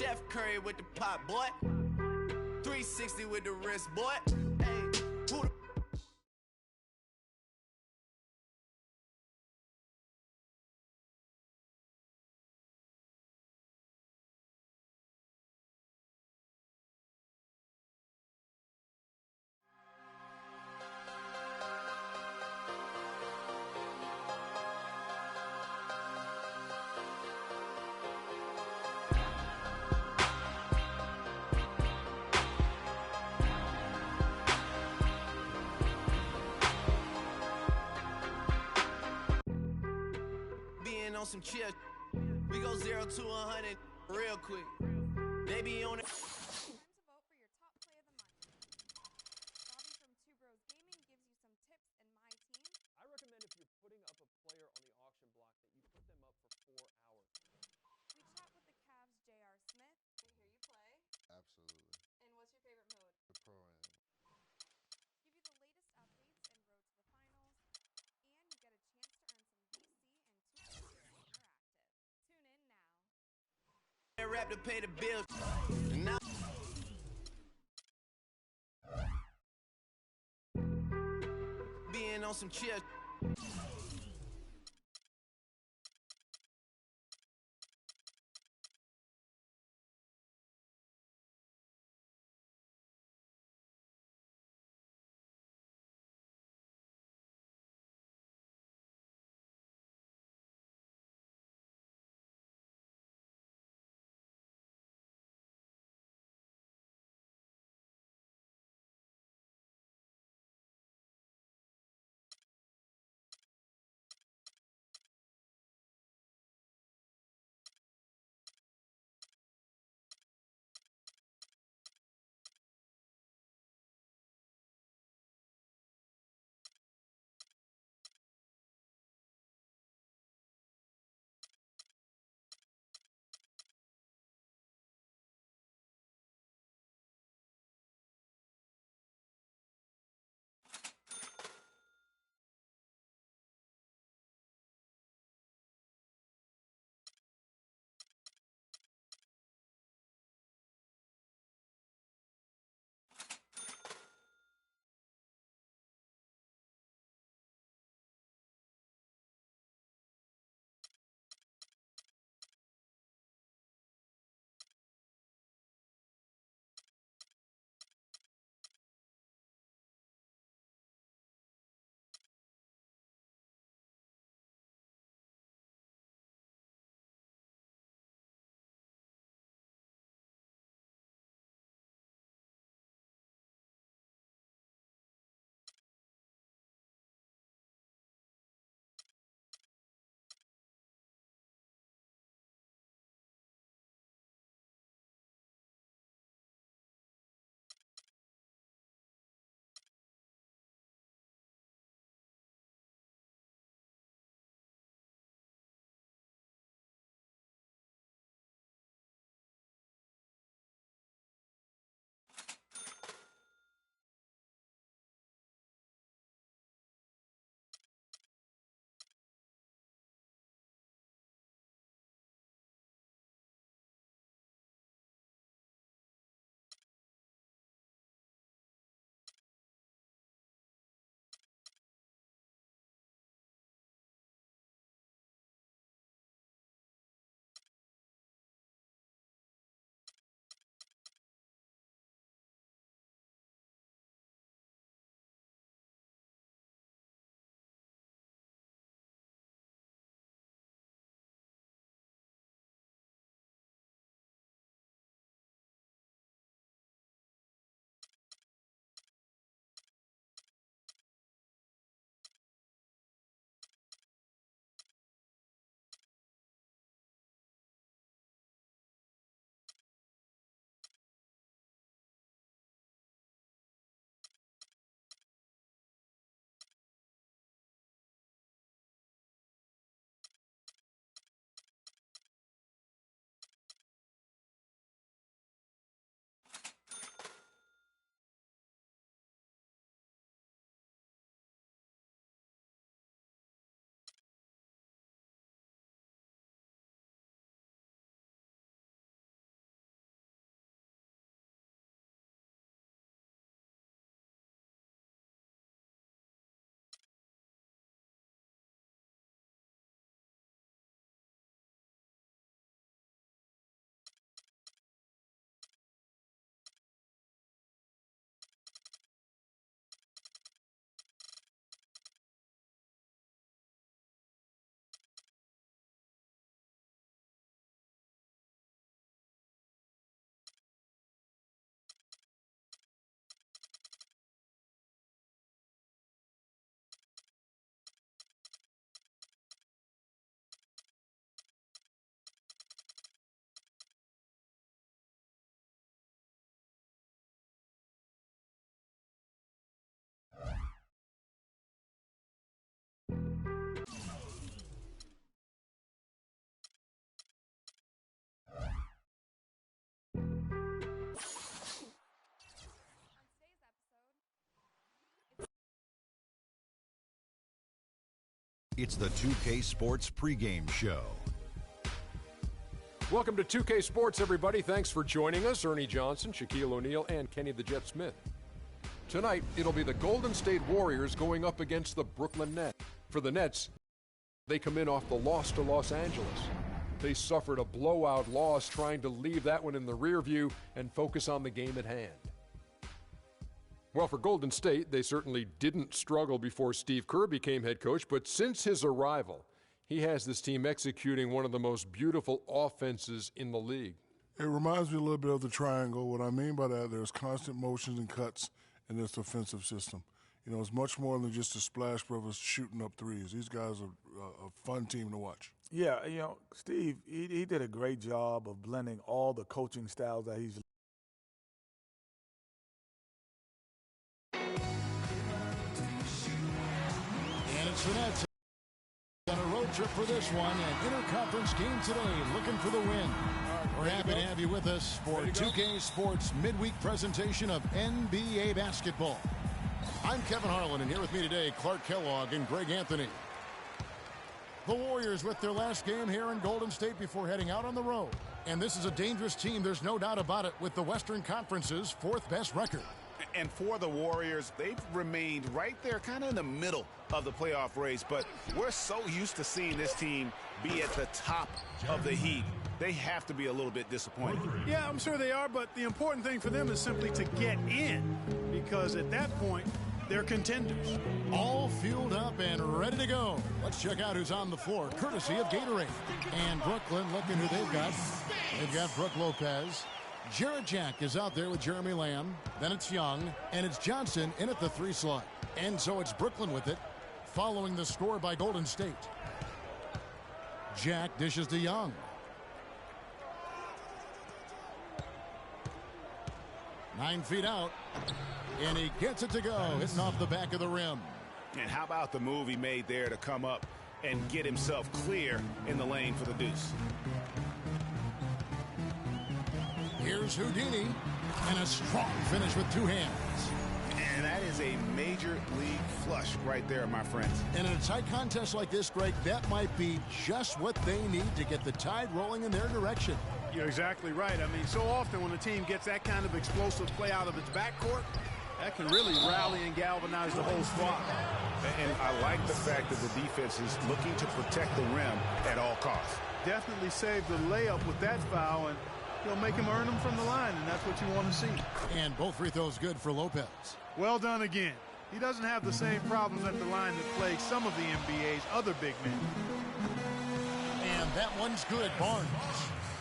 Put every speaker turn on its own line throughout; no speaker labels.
Chef Curry with the pot, boy. 360 with the wrist, boy. Hey, who the being on some chill? We go 0 to 100 real quick. They be on it.
Time to vote for your top play of the month. Bobby from Two Bros Gaming gives you some tips and my team.
I recommend if you're putting up a player on the auction block that you put them up for 4 hours.
We chat with the Cavs' J.R. Smith. I hear you play.
Absolutely.
And what's your favorite mode?
The pro am.
Give you the latest updates and road to the finals. And you get a chance to earn some VC and 2 Interactive. Tune in now.
Rap to pay the bills. And now being on some chill.
It's the 2K Sports pregame show.
Welcome to 2K Sports, everybody. Thanks for joining us. Ernie Johnson, Shaquille O'Neal, and Kenny the Jet Smith. Tonight, it'll be the Golden State Warriors going up against the Brooklyn Nets. For the Nets, they come in off the loss to Los Angeles. They suffered a blowout loss, trying to leave that one in the rear view and focus on the game at hand. Well, for Golden State, they certainly didn't struggle before Steve Kerr became head coach, but since his arrival, he has this team executing one of the most beautiful offenses in the league.
It reminds me a little bit of the triangle. What I mean by that, there's constant motions and cuts in this defensive system. You know, it's much more than just a Splash Brothers shooting up threes. These guys are a fun team to watch.
Yeah, you know, Steve, he did a great job of blending all the coaching styles that he's.
And it's the Nets on a road trip for this one, an interconference game today, looking for the win. We're happy to have you with us for 2K Sports midweek presentation of NBA basketball. I'm Kevin Harlan, and here with me today, Clark Kellogg and Greg Anthony. The Warriors with their last game here in Golden State before heading out on the road. And this is a dangerous team, there's no doubt about it, with the Western Conference's fourth best record.
And for the Warriors, they've remained right there, kind of in the middle of the playoff race. But we're so used to seeing this team be at the top of the heap. They have to be a little bit disappointed.
Yeah, I'm sure they are, but the important thing for them is simply to get in, because at that point, they're contenders.
All fueled up and ready to go. Let's check out who's on the floor, courtesy of Gatorade. And Brooklyn, looking who they've got. They've got Brook Lopez. Jarrett Jack is out there with Jeremy Lamb. Then it's Young, and it's Johnson in at the 3 slot. And so it's Brooklyn with it, following the score by Golden State. Jack dishes to Young. Nine feet out, and he gets it to go, hitting off the back of the rim.
And how about the move he made there to come up and get himself clear in the lane for the deuce?
Here's Houdini, and a strong finish with 2 hands.
And that is a major league flush right there, my friends.
And in a tight contest like this, Greg, that might be just what they need to get the tide rolling in their direction.
You're exactly right. I mean, so often when a team gets that kind of explosive play out of its backcourt, that can really rally and galvanize the whole squad.
And I like the fact that the defense is looking to protect the rim at all costs.
Definitely saved the layup with that foul, and he'll make him earn them from the line, and that's what you want to see.
And both free throws good for Lopez.
Well done again. He doesn't have the same problems at the line that plague some of the NBA's other big men.
And that one's good, Barnes.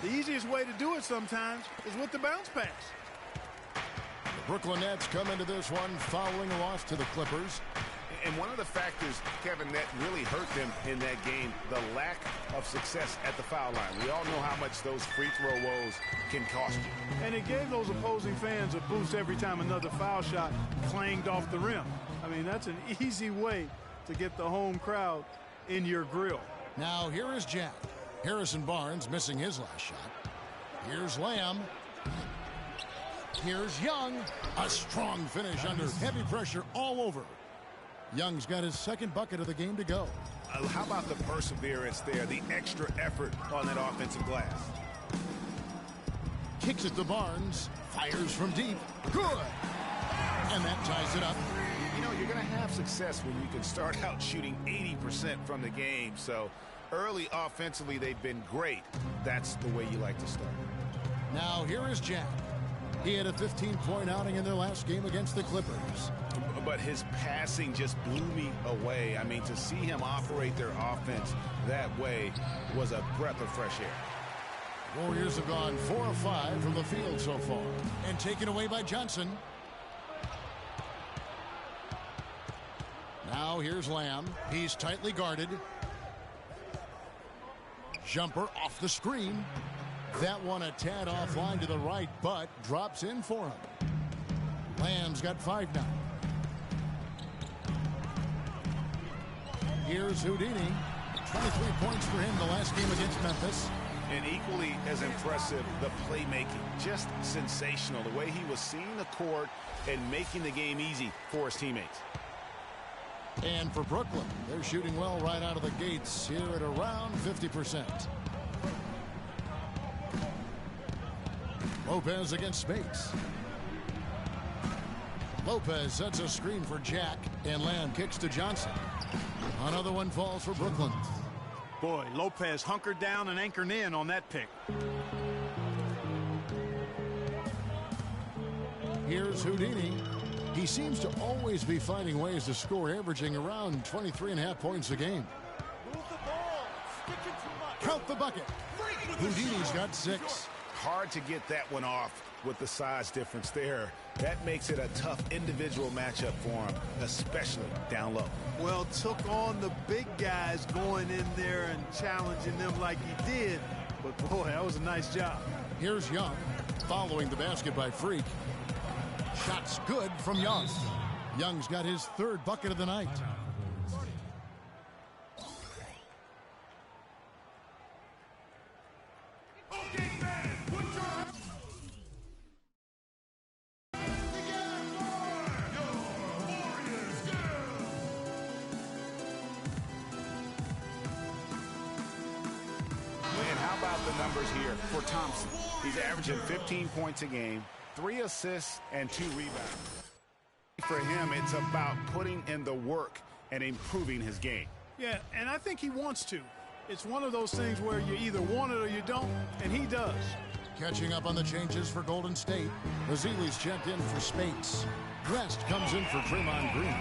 The easiest way to do it sometimes is with the bounce pass.
The Brooklyn Nets come into this one following a loss to the Clippers.
And one of the factors, Kevin, that really hurt them in that game, the lack of success at the foul line. We all know how much those free throw woes can cost you.
And it gave those opposing fans a boost every time another foul shot clanged off the rim. I mean, that's an easy way to get the home crowd in your grill.
Now here is Jack. Harrison Barnes missing his last shot. Here's Lamb. Here's Young. A strong finish under heavy pressure all over. Young's got his second bucket of the game to go.
How about the perseverance there, the extra effort on that offensive glass?
Kicks it to Barnes. Fires from deep. Good. And that ties it up.
You know, you're going to have success when you can start out shooting 80% from the game. So early offensively, they've been great. That's the way you like to start.
Now here is Jack. He had a 15-point outing in their last game against the Clippers.
But his passing just blew me away. I mean, to see him operate their offense that way was a breath of fresh air.
Warriors have gone 4 of 5 from the field so far. And taken away by Johnson. Now here's Lamb. He's tightly guarded. Jumper off the screen. That one a tad offline to the right, but drops in for him. Lamb's got 5 now. Here's Houdini. 23 points for him the last game against Memphis.
And equally as impressive, the playmaking. Just sensational. The way he was seeing the court and making the game easy for his teammates.
And for Brooklyn, they're shooting well right out of the gates here at around 50%. Lopez against Spates. Lopez sets a screen for Jack, and Lamb kicks to Johnson. Another one falls for Brooklyn.
Boy, Lopez hunkered down and anchored in on that pick.
Here's Houdini. He seems to always be finding ways to score, averaging around 23.5 points a game. Count the bucket. Houdini's got 6.
Hard to get that one off with the size difference there. That makes it a tough individual matchup for him, especially down low.
Well, took on the big guys going in there and challenging them like he did. But, boy, that was a nice job.
Here's Young, following the basket by Freak. Shots good from Young. Young's got his 3rd bucket of the night.
Here for Thompson. He's averaging 15 points a game, 3 assists, and 2 rebounds. For him, it's about putting in the work and improving his game.
Yeah, and I think he wants to. It's one of those things where you either want it or you don't, and he does.
Catching up on the changes for Golden State. Mazzili's checked in for Spates. West comes in for Draymond Green.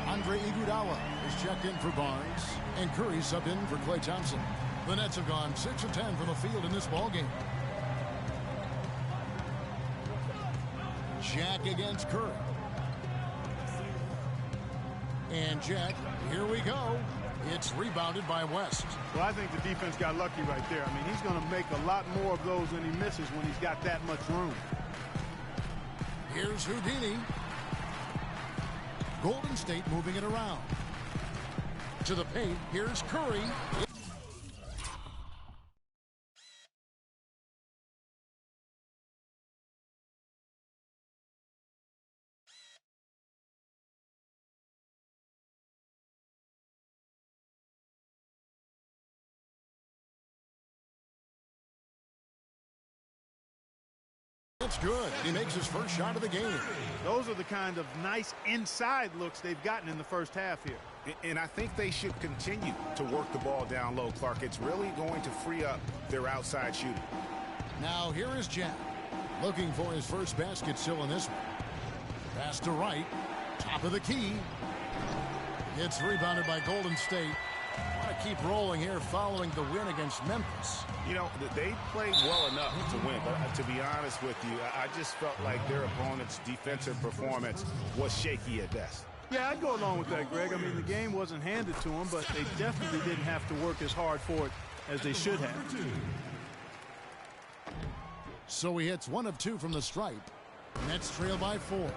Andre Iguodala is checked in for Barnes. And Curry subbed in for Klay Thompson. The Nets have gone 6 of 10 from the field in this ballgame. Jack against Curry. And Jack, here we go. It's rebounded by West.
Well, I think the defense got lucky right there. I mean, he's going to make a lot more of those than he misses when he's got that much room.
Here's Houdini. Golden State moving it around. To the paint, here's Curry. That's good. He makes his first shot of the game.
Those are the kind of nice inside looks they've gotten in the first half here.
And I think they should continue to work the ball down low, Clark. It's really going to free up their outside shooting.
Now here is Jack, looking for his first basket still in this one. Pass to Wright, top of the key. It's rebounded by Golden State. Want to keep rolling here following the win against Memphis.
You know, they played well enough to win, but to be honest with you, I just felt like their opponent's defensive performance was shaky at best.
Yeah, I'd go along with that, Greg. I mean, the game wasn't handed to them, but they definitely didn't have to work as hard for it as they should have.
So he hits 1 of 2 from the stripe. Nets trail by 4.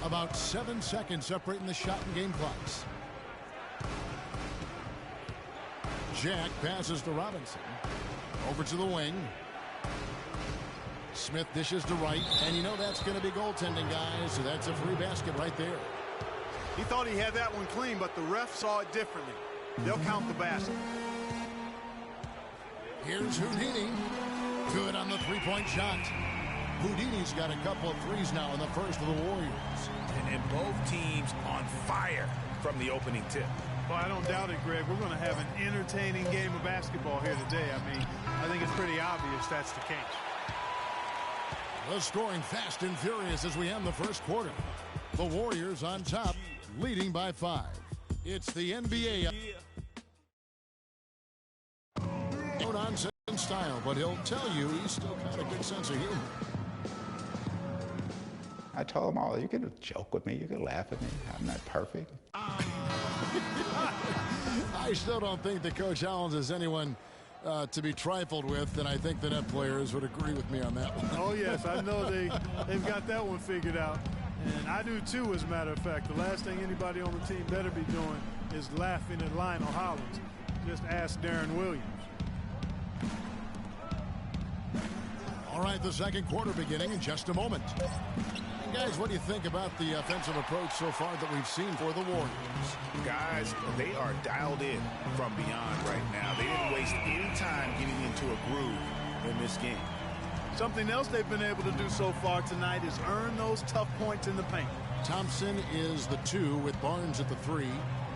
About 7 seconds separating the shot and game clocks. Jack passes to Robinson. Over to the wing. Smith dishes to Wright, and you know that's going to be goaltending, guys, so that's a free basket right there.
He thought he had that one clean, but the ref saw it differently. They'll count the basket.
Here's Houdini. Good on the three-point shot. Houdini's got a couple of threes now in the first of the Warriors.
And both teams on fire from the opening tip.
Well, I don't doubt it, Greg. We're going to have an entertaining game of basketball here today. I mean, I think it's pretty obvious that's the case.
The scoring fast and furious as we end the first quarter. The Warriors on top, leading by 5. It's the NBA. No nonsense style, but he'll tell you he's still got a good sense of humor.
I told him, oh, you can joke with me, you can laugh at me. I'm not perfect.
I still don't think that Coach Allen is anyone to be trifled with, and I think the net players would agree with me on that one.
Oh, yes, I know they've got that one figured out. And I do, too, as a matter of fact. The last thing anybody on the team better be doing is laughing at Lionel Hollins. Just ask Darren Williams.
All All right, the second quarter beginning in just a moment. And guys, what do you think about the offensive approach so far that we've seen for the Warriors?
Guys, they are dialed in from beyond right now. They didn't waste any time getting into a groove in this game.
Something else they've been able to do so far tonight is earn those tough points in the paint.
Thompson is the 2 with Barnes at the 3.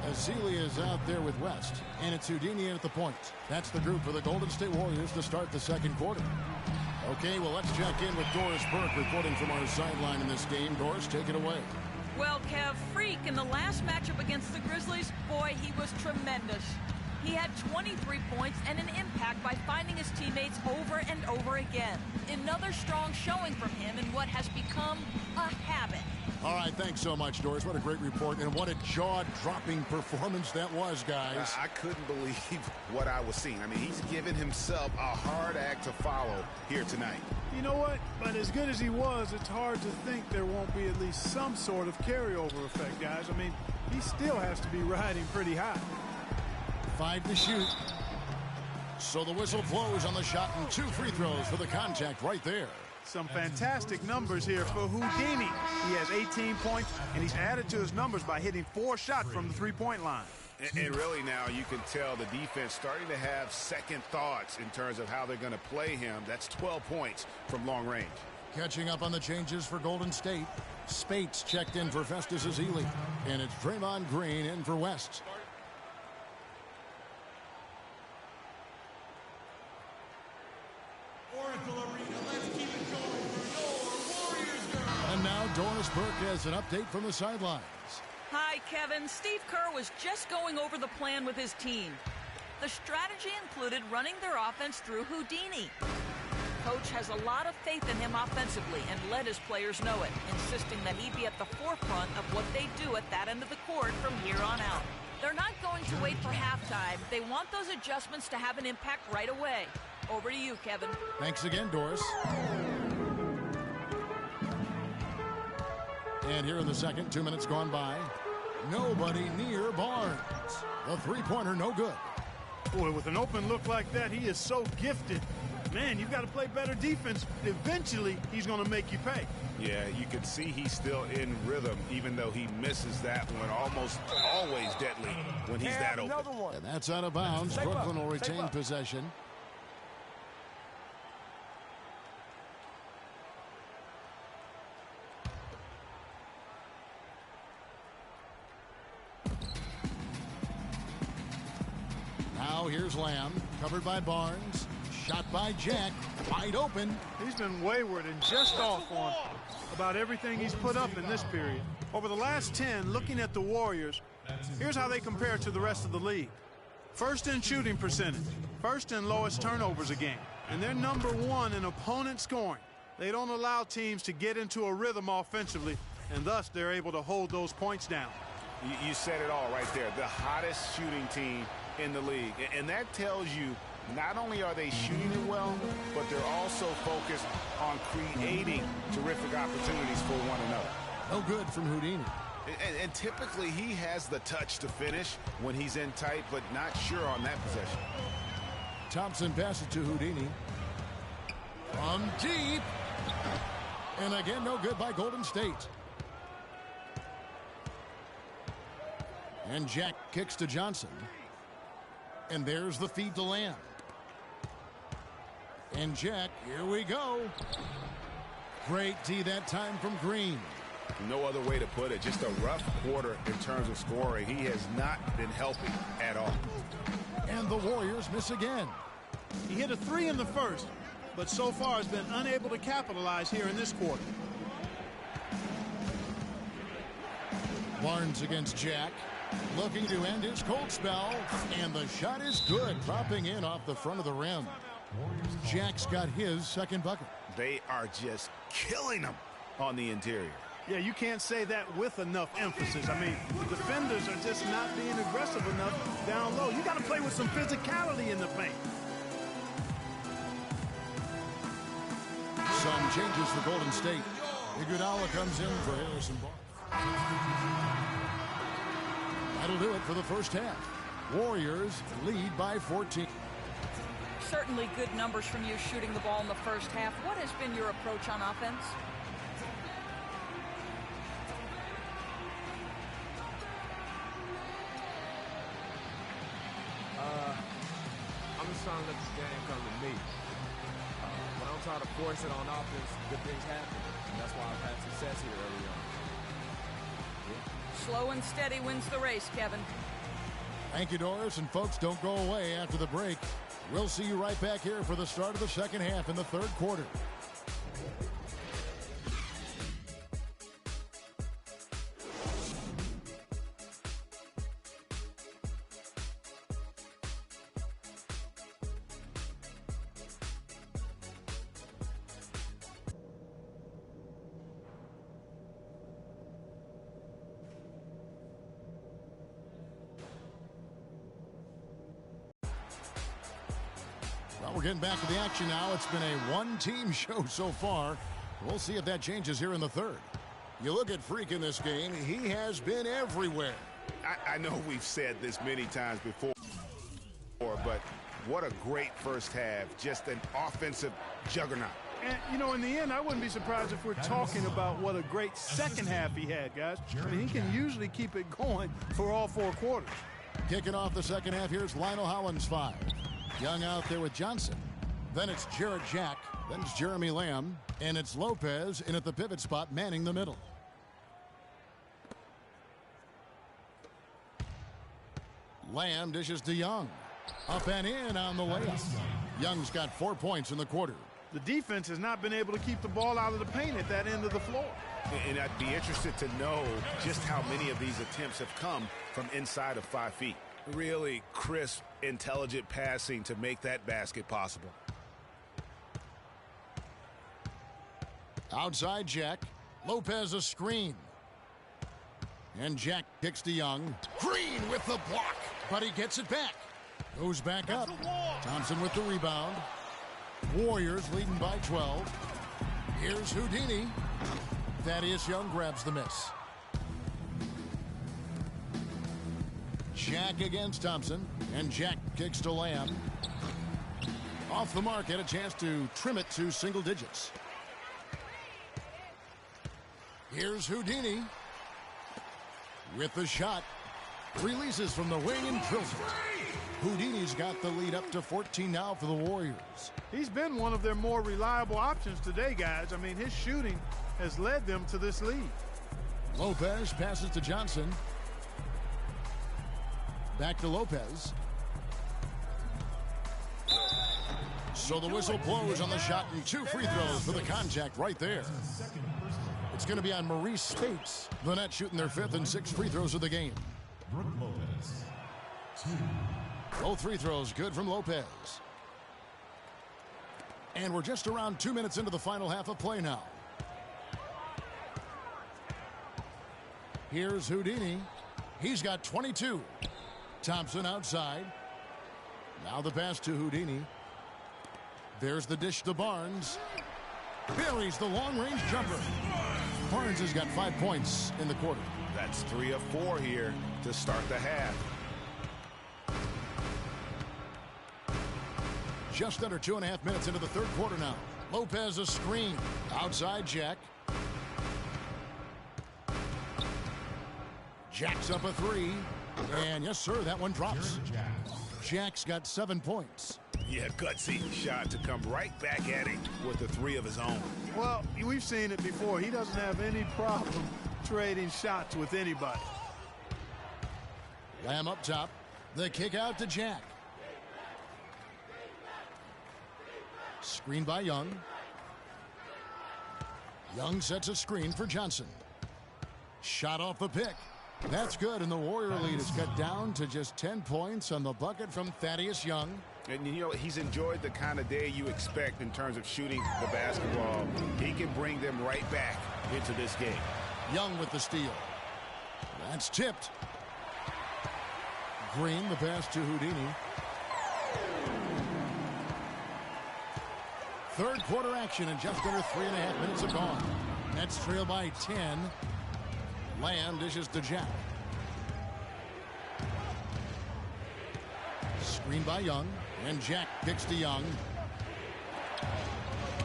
Ezeli is out there with West. And it's Houdini at the point. That's the group for the Golden State Warriors to start the second quarter. Okay, well, let's check in with Doris Burke reporting from our sideline in this game. Doris, take it away.
Well, Kev, Freak in the last matchup against the Grizzlies, boy, he was tremendous. He had 23 points and an impact by finding his teammates over and over again. Another strong showing from him in what has become a habit.
All right, thanks so much, Doris. What a great report, and what a jaw-dropping performance that was, guys.
I couldn't believe what I was seeing. I mean, he's given himself a hard act to follow here tonight.
You know what? But as good as he was, it's hard to think there won't be at least some sort of carryover effect, guys. I mean, he still has to be riding pretty high.
5 to shoot. So the whistle blows on the shot and 2 free throws for the contact right there.
Some fantastic numbers here for Houdini. He has 18 points, and he's added to his numbers by hitting 4 shots from the three-point line.
And really now you can tell the defense starting to have second thoughts in terms of how they're going to play him. That's 12 points from long range.
Catching up on the changes for Golden State. Spates checked in for Festus Ezeli. And it's Draymond Green in for West. And now Doris Burke has an update from the sidelines.
Hi, Kevin. Steve Kerr was just going over the plan with his team. The strategy included running their offense through Houdini. Coach has a lot of faith in him offensively and let his players know it, insisting that he be at the forefront of what they do at that end of the court from here on out. They're not going to wait for halftime. They want those adjustments to have an impact right away. Over to you, Kevin.
Thanks again, Doris. And here in the second, 2 minutes gone by. Nobody near Barnes. A three-pointer, no good.
Boy, with an open look like that, he is so gifted. Man, you've got to play better defense. Eventually, he's going to make you pay.
Yeah, you can see he's still in rhythm, even though he misses that one. Almost always deadly when he's that open.
And that's out of bounds. Brooklyn will retain possession. Now here's Lamb, covered by Barnes. Shot by Jack, wide open.
He's been wayward and just off on about everything he's put up in this period. Over the last 10, looking at the Warriors, here's how they compare to the rest of the league. First in shooting percentage, first in lowest turnovers a game, and they're number 1 in opponent scoring. They don't allow teams to get into a rhythm offensively, and thus they're able to hold those points down.
You said it all right there. The hottest shooting team in the league, and that tells you not only are they shooting it well, but they're also focused on creating terrific opportunities for one another.
No good from Houdini.
And typically he has the touch to finish when he's in tight, but not sure on that possession.
Thompson passes to Houdini. From deep. And again, no good by Golden State. And Jack kicks to Johnson. And there's the feed to Lamb. And Jack, here we go. Great D that time from Green.
No other way to put it. Just a rough quarter in terms of scoring. He has not been helping at all.
And the Warriors miss again.
He hit a 3 in the first, but so far has been unable to capitalize here in this quarter.
Barnes against Jack. Looking to end his cold spell. And the shot is good. Dropping in off the front of the rim. Jack's got his second bucket.
They are just killing him on the interior.
Yeah, you can't say that with enough emphasis. I mean, the defenders are just not being aggressive enough down low. You got to play with some physicality in the paint.
Some changes for Golden State. Iguodala comes in for Harrison Barnes. That'll do it for the first half. Warriors lead by 14.
Certainly good numbers from you shooting the ball in the first half. What has been your approach on offense?
I'm just trying to let this game come to me. When I'm trying to force it on offense, good things happen. And that's why I've had success here early on.
Slow and steady wins the race, Kevin.
Thank you, Doris. And folks, don't go away after the break. We'll see you right back here for the start of the second half in the third quarter. Well, we're getting back to the action now. It's been a one-team show so far. We'll see if that changes here in the third. You look at Freak in this game, he has been everywhere.
I know we've said this many times before, but what a great first half. Just an offensive juggernaut.
And, you know, in the end, I wouldn't be surprised if we're talking about what a great second half he had, guys. I mean, he can usually keep it going for all four quarters.
Kicking off the second half, here's Lionel Hollins 5. Young out there with Johnson. Then it's Jarrett Jack. Then it's Jeremy Lamb. And it's Lopez in at the pivot spot, manning the middle. Lamb dishes to Young. Up and in on the layup. Young's got 4 points in the quarter.
The defense has not been able to keep the ball out of the paint at that end of the floor.
And I'd be interested to know just how many of these attempts have come from inside of 5 feet. Really crisp, intelligent passing to make that basket possible.
Outside Jack. Lopez a screen. And Jack kicks to Young. Green with the block, but he gets it back. Goes back up. Thompson with the rebound. Warriors leading by 12. Here's Houdini. Thaddeus Young grabs the miss. Jack against Thompson, and Jack kicks to Lamb. Off the mark, had a chance to trim it to single digits. Here's Houdini with the shot. Releases from the wing and drills it. Houdini's got the lead up to 14 now for the Warriors.
He's been one of their more reliable options today, guys. I mean, his shooting has led them to this lead.
Lopez passes to Johnson. Back to Lopez. So the whistle blows on the shot, and 2 free throws for the contact right there. It's going to be on Maurice Spates. The Nets shooting their 5th and 6th free throws of the game. Both free throws good from Lopez. And we're just around 2 minutes into the final half of play now. Here's Houdini. He's got 22. Thompson outside. Now the pass to Houdini. There's the dish to Barnes. Buries the long-range jumper. Barnes has got 5 points in the quarter.
That's 3 of 4 here to start the half.
Just under 2.5 minutes into the third quarter now. Lopez a screen. Outside Jack. Jack's up a 3. And yes, sir, that one drops. Jack's got 7 points.
Yeah, gutsy shot to come right back at him with the 3 of his own.
Well, we've seen it before. He doesn't have any problem trading shots with anybody.
Lamb up top. The kick out to Jack. Screen by Young. Young sets a screen for Johnson. Shot off the pick. That's good, and the Warrior lead is cut down to just 10 points on the bucket from Thaddeus Young.
And, you know, he's enjoyed the kind of day you expect in terms of shooting the basketball. He can bring them right back into this game.
Young with the steal. That's tipped. Green, the pass to Houdini. Third quarter action, and just under 3.5 minutes have gone. Nets trail by 10. Lamb dishes to Jack. Screen by Young, and Jack picks to Young.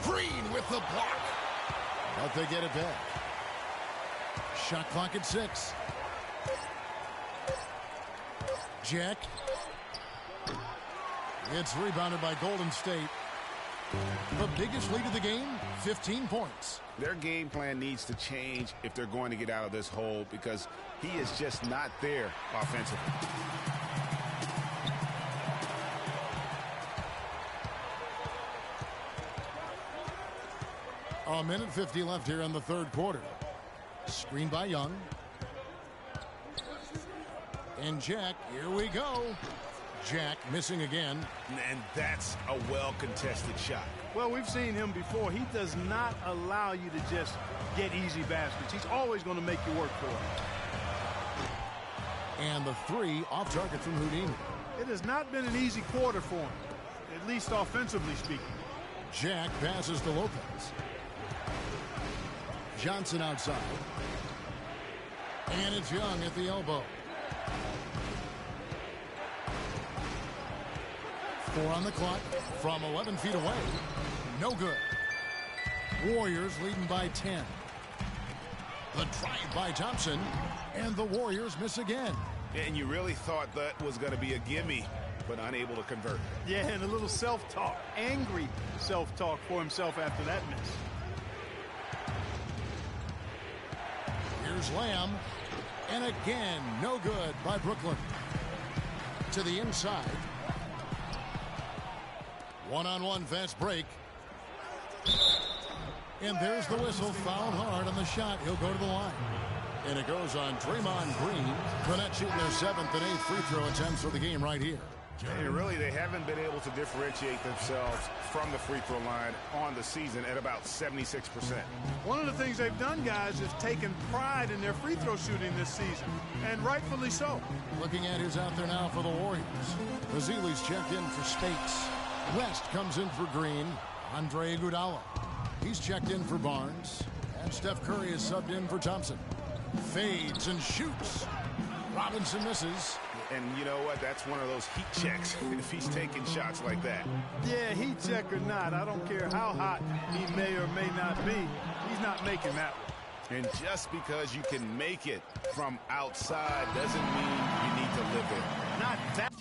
Green with the block. But they get it back. Shot clock at 6. Jack. It's rebounded by Golden State. The biggest lead of the game, 15 points.
Their game plan needs to change if they're going to get out of this hole because he is just not there offensively.
A minute 50 left here in the third quarter. Screen by Young. And Jack, here we go. Jack missing again.
And that's a well-contested shot.
Well, we've seen him before. He does not allow you to just get easy baskets. He's always going to make you work for it.
And the 3 off target from Houdini.
It has not been an easy quarter for him, at least offensively speaking.
Jack passes to Lopez. Johnson outside. And it's Young at the elbow. 4 on the clock from 11 feet away. No good. Warriors leading by 10. The drive by Thompson. And the Warriors miss again.
And you really thought that was going to be a gimme, but unable to convert.
Yeah, and a little self-talk. Angry self-talk for himself after that miss.
Here's Lamb. And again, no good by Brooklyn. To the inside. One-on-one fast break. And there's the whistle. Fouled hard on the shot. He'll go to the line. And it goes on Draymond Green. The Nets shooting their 7th and 8th free throw attempts for the game right here.
And really, they haven't been able to differentiate themselves from the free throw line on the season at about 76%.
One of the things they've done, guys, is taken pride in their free throw shooting this season, and rightfully so.
Looking at who's out there now for the Warriors. Vassili's checked in for Spates. West comes in for Green. Andre Iguodala. He's checked in for Barnes. And Steph Curry is subbed in for Thompson. Fades and shoots. Robinson misses.
And you know what? That's one of those heat checks if he's taking shots like that.
Yeah, heat check or not, I don't care how hot he may or may not be. He's not making that one.
And just because you can make it from outside doesn't mean you need to live it.
Not that.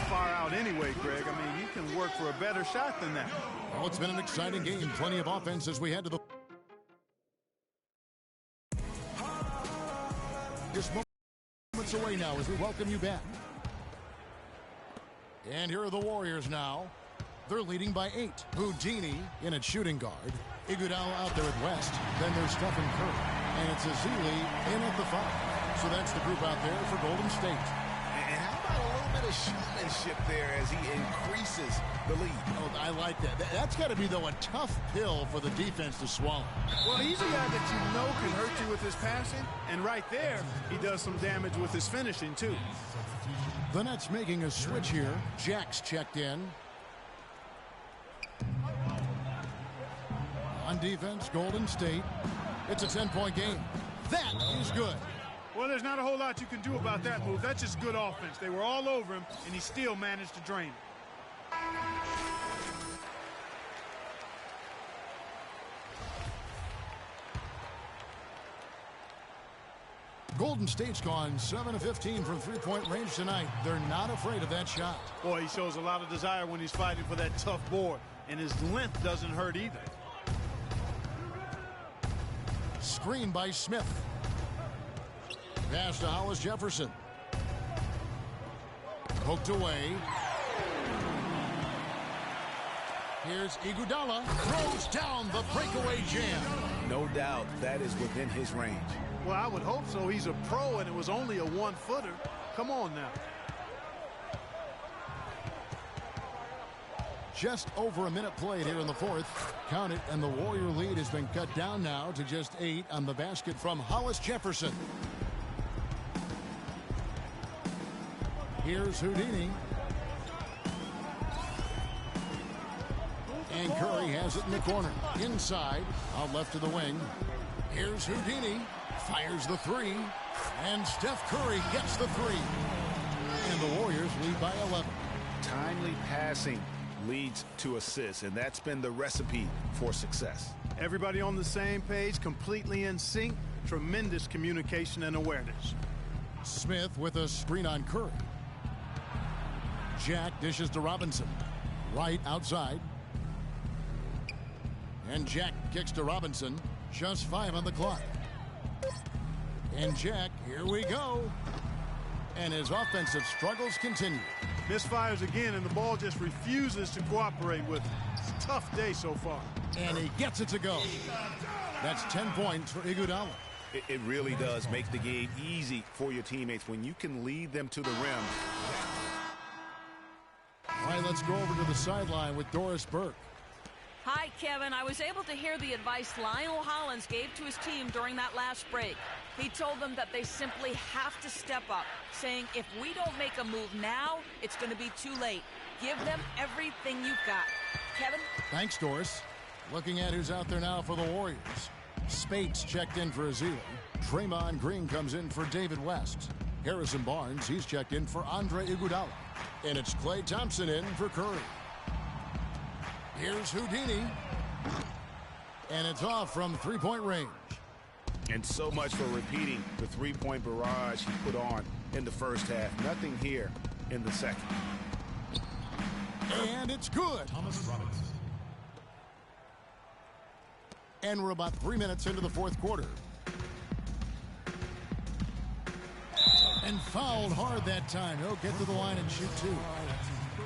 Far out anyway, Greg. I mean, you can work for a better shot than that.
Well, it's been an exciting game. Plenty of offense as we head to the... Just moments away now as we welcome you back. And here are the Warriors now. They're leading by 8. Houdini in at shooting guard. Iguodala out there at West. Then there's Stephen Curry. And it's Azili in at the 5. So that's the group out there for Golden State.
And how about a little bit of showmanship there as he increases the lead?
Oh, I like that. That's got to be, though, a tough pill for the defense to swallow.
Well, he's a guy that you know can hurt you with his passing. And right there, he does some damage with his finishing, too.
The Nets making a switch here. Jack's checked in. On defense, Golden State. It's a 10-point game. That is good.
Well, there's not a whole lot you can do about that move. That's just good offense. They were all over him, and he still managed to drain it.
Golden State's gone 7 of 15 from three-point range tonight. They're not afraid of that shot.
Boy, he shows a lot of desire when he's fighting for that tough board, and his length doesn't hurt either.
Screen by Smith. Pass to Hollis Jefferson. Poked away. Here's Iguodala. Throws down the breakaway jam.
No doubt that is within his range.
Well, I would hope so. He's a pro, and it was only a one-footer. Come on now.
Just over a minute played here in the fourth. Count it, and the Warrior lead has been cut down now to just 8 on the basket from Hollis Jefferson. Here's Houdini. And Curry has it in the corner. Inside, out left to the wing. Here's Houdini. Fires the three. And Steph Curry gets the three. And the Warriors lead by 11.
Timely passing leads to assists, and that's been the recipe for success.
Everybody on the same page, completely in sync. Tremendous communication and awareness.
Smith with a screen on Curry. Jack dishes to Robinson. Right outside. And Jack kicks to Robinson. Just 5 on the clock. And Jack, here we go. And his offensive struggles continue.
Misfires again, and the ball just refuses to cooperate with him. It's a tough day so far.
And he gets it to go. That's 10 points for Iguodala.
It really does make the game easy for your teammates when you can lead them to the rim.
All right, let's go over to the sideline with Doris Burke.
Hi, Kevin. I was able to hear the advice Lionel Hollins gave to his team during that last break. He told them that they simply have to step up, saying if we don't make a move now, it's going to be too late. Give them everything you've got. Kevin?
Thanks, Doris. Looking at who's out there now for the Warriors. Spates checked in for Azili. Draymond Green comes in for David West. Harrison Barnes, he's checked in for Andre Iguodala. And it's Klay Thompson in for Curry. Here's Houdini. And it's off from three-point range.
And so much for repeating the three-point barrage he put on in the first half. Nothing here in the second.
And it's good. Thomas Robinson. And we're about 3 minutes into the fourth quarter. And fouled hard that time. He'll get to the line and shoot 2.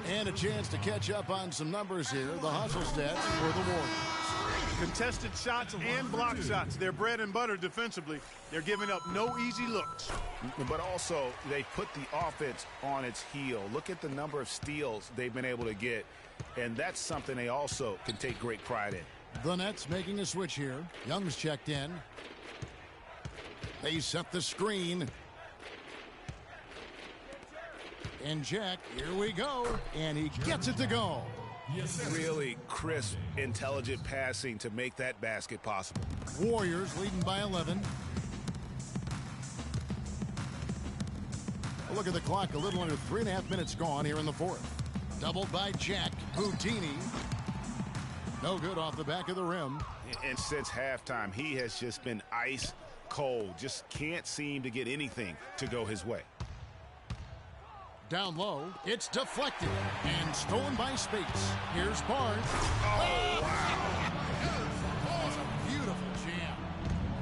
And a chance to catch up on some numbers here. The hustle stats for the Warriors.
Contested shots and block shots. They're bread and butter defensively. They're giving up no easy looks.
But also, they put the offense on its heel. Look at the number of steals they've been able to get. And that's something they also can take great pride in.
The Nets making a switch here. Young's checked in. They set the screen. And Jack, here we go. And he gets it to go.
Really crisp, intelligent passing to make that basket possible.
Warriors leading by 11. A look at the clock. A little under 3.5 minutes gone here in the fourth. Doubled by Jack. Houdini. No good off the back of the rim.
And since halftime, he has just been ice cold. Just can't seem to get anything to go his way.
Down low, it's deflected and stolen by Spates. Here's Barnes.
Oh, wow.
Oh, it's a beautiful jam.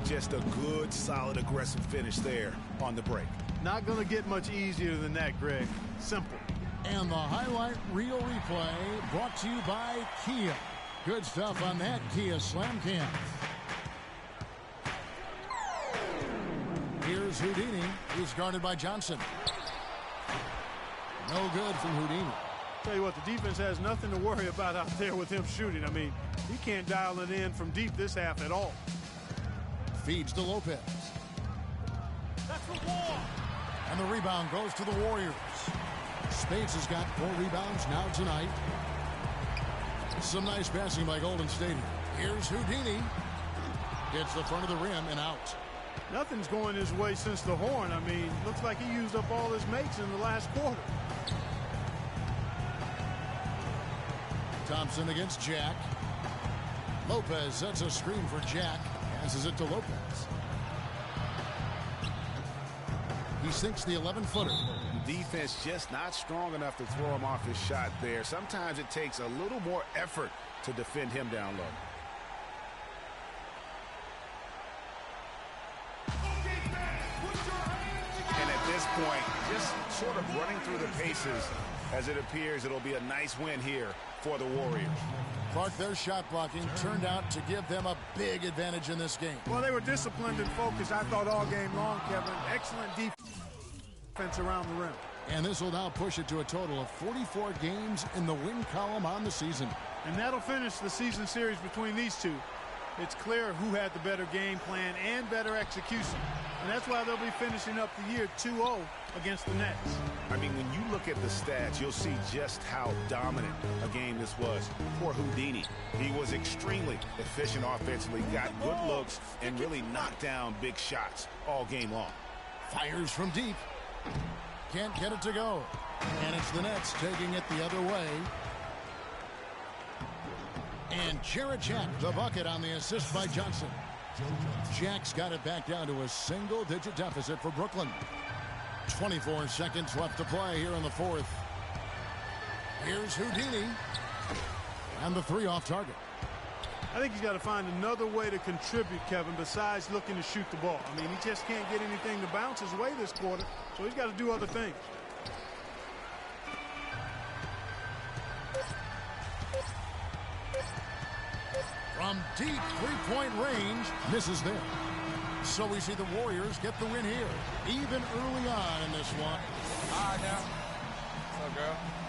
Just a good, solid, aggressive finish there on the break.
Not going to get much easier than that, Greg. Simple.
And the highlight reel replay brought to you by Kia. Good stuff on that Kia Slam Cam. Here's Houdini. He's guarded by Johnson. No good from Houdini.
Tell you what, the defense has nothing to worry about out there with him shooting. I mean, he can't dial it in from deep this half at all.
Feeds to Lopez.
That's the wall.
And the rebound goes to the Warriors. Spates has got 4 rebounds now tonight. Some nice passing by Golden State. Here's Houdini. Gets the front of the rim and out.
Nothing's going his way since the horn. I mean, looks like he used up all his mates in the last quarter.
Thompson against Jack. Lopez sets a screen for Jack. Passes it to Lopez. He sinks the 11-footer.
Defense just not strong enough to throw him off his shot there. Sometimes it takes a little more effort to defend him down low. And at this point, just sort of running through the paces, as it appears it'll be a nice win here for the Warriors.
Clark, their shot blocking turned out to give them a big advantage in this game.
Well, they were disciplined and focused, I thought, all game long, Kevin. Excellent defense around the rim.
And this will now push it to a total of 44 games in the win column on the season.
And that'll finish the season series between these two. It's clear who had the better game plan and better execution. And that's why they'll be finishing up the year 2-0 against the Nets.
I mean, when you look at the stats, you'll see just how dominant a game this was for Houdini. He was extremely efficient offensively, got good looks, and really knocked down big shots all game long.
Fires from deep. Can't get it to go. And it's the Nets taking it the other way. And Jarrett Jack, the bucket on the assist by Johnson. Jack's got it back down to a single-digit deficit for Brooklyn. 24 seconds left to play here in the fourth. Here's Houdini. And the three off target.
I think he's got to find another way to contribute, Kevin, besides looking to shoot the ball. I mean, he just can't get anything to bounce his way this quarter, so he's got to do other things.
From deep three-point range, misses there. So we see the Warriors get the win here, even early on in this one.
All right, now. What's up, girl?